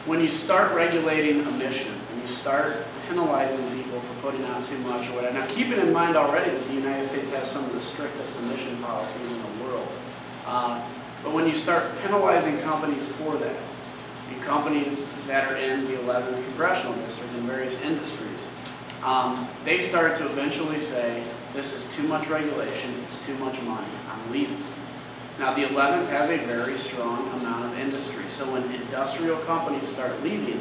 when you start regulating emissions and you start penalizing people for putting out too much or whatever, now keeping in mind already that the United States has some of the strictest emission policies in the world, but when you start penalizing companies for that, and companies that are in the 11th Congressional District in various industries, they start to eventually say, this is too much regulation, it's too much money, I'm leaving. Now the 11th has a very strong amount of industry, so when industrial companies start leaving,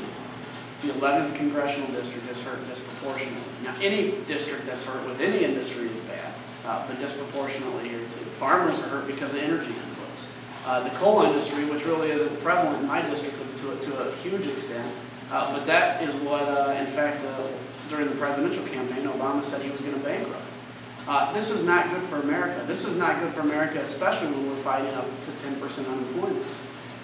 the 11th Congressional District is hurt disproportionately. Now any district that's hurt with any industry is bad, but disproportionately here too. Farmers are hurt because of energy inputs. The coal industry, which really isn't prevalent in my district to a huge extent, but that is what, in fact, during the presidential campaign, Obama said he was going to bankrupt. This is not good for America. This is not good for America, especially when we're fighting up to 10% unemployment.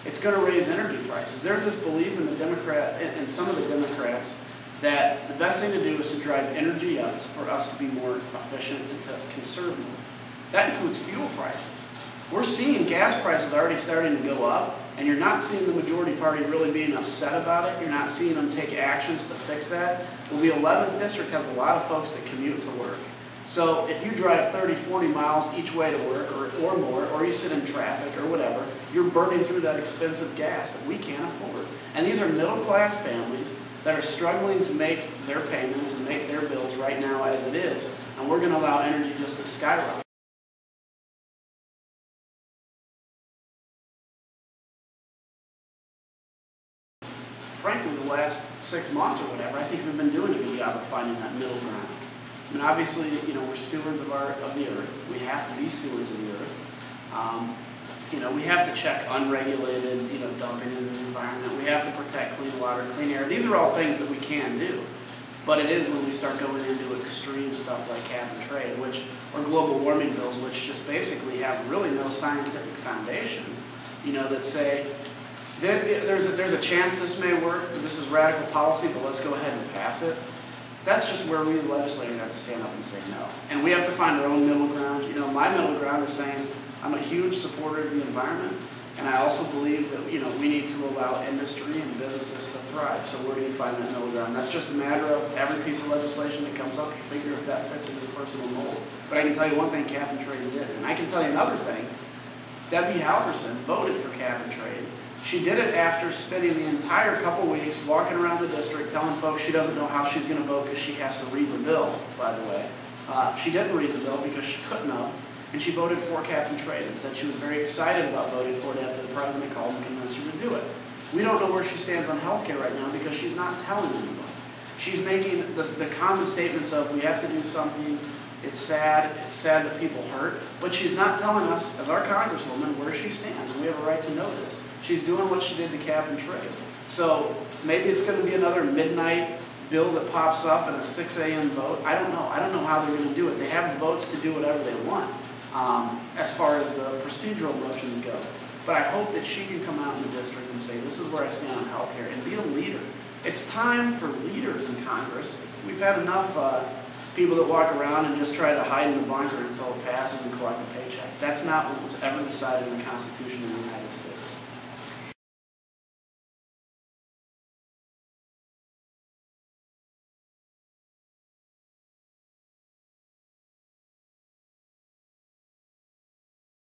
It's going to raise energy prices. There's this belief in in some of the Democrats that the best thing to do is to drive energy up for us to be more efficient and to conserve more. That includes fuel prices. We're seeing gas prices already starting to go up, and you're not seeing the majority party really being upset about it. You're not seeing them take actions to fix that. Well, the 11th district has a lot of folks that commute to work. So if you drive 30, 40 miles each way to work or more, or you sit in traffic or whatever, you're burning through that expensive gas that we can't afford. And these are middle-class families that are struggling to make their payments and make their bills right now as it is. And we're going to allow energy just to skyrocket. Frankly, the last 6 months or whatever, I think we've been doing a good job of finding that middle ground. I mean, obviously, you know, we're stewards of the earth. We have to be stewards of the earth. You know, we have to check unregulated, you know, dumping in the environment. We have to protect clean water, clean air. These are all things that we can do. But it is when we start going into extreme stuff like cap and trade, or global warming bills, which just basically have really no scientific foundation, you know, that say, there's a chance this may work, this is radical policy, but let's go ahead and pass it. That's just where we as legislators have to stand up and say no. And we have to find our own middle ground. You know, my middle ground is saying I'm a huge supporter of the environment, and I also believe that, you know, we need to allow industry and businesses to thrive. So where do you find that middle ground? That's just a matter of every piece of legislation that comes up, you figure if that fits into your personal mold. But I can tell you one thing cap and trade did. And I can tell you another thing. Debbie Halvorson voted for cap and trade. She did it after spending the entire couple weeks walking around the district telling folks she doesn't know how she's going to vote because she has to read the bill, by the way. She didn't read the bill because she couldn't have, and she voted for cap and trade and said she was very excited about voting for it after the president called and convinced her to do it. We don't know where she stands on health care right now because she's not telling anyone. She's making the common statements of we have to do something, it's sad that people hurt, but she's not telling us, as our congresswoman, where she stands, and we have a right to know this. She's doing what she did to cap and trade. So maybe it's going to be another midnight bill that pops up and a 6 a.m. vote. I don't know. I don't know how they're going to do it. They have the votes to do whatever they want as far as the procedural motions go. But I hope that she can come out in the district and say, this is where I stand on health care, and be a leader. It's time for leaders in Congress. We've had enough people that walk around and just try to hide in the bunker until it passes and collect a paycheck. That's not what was ever decided in the Constitution of the United States.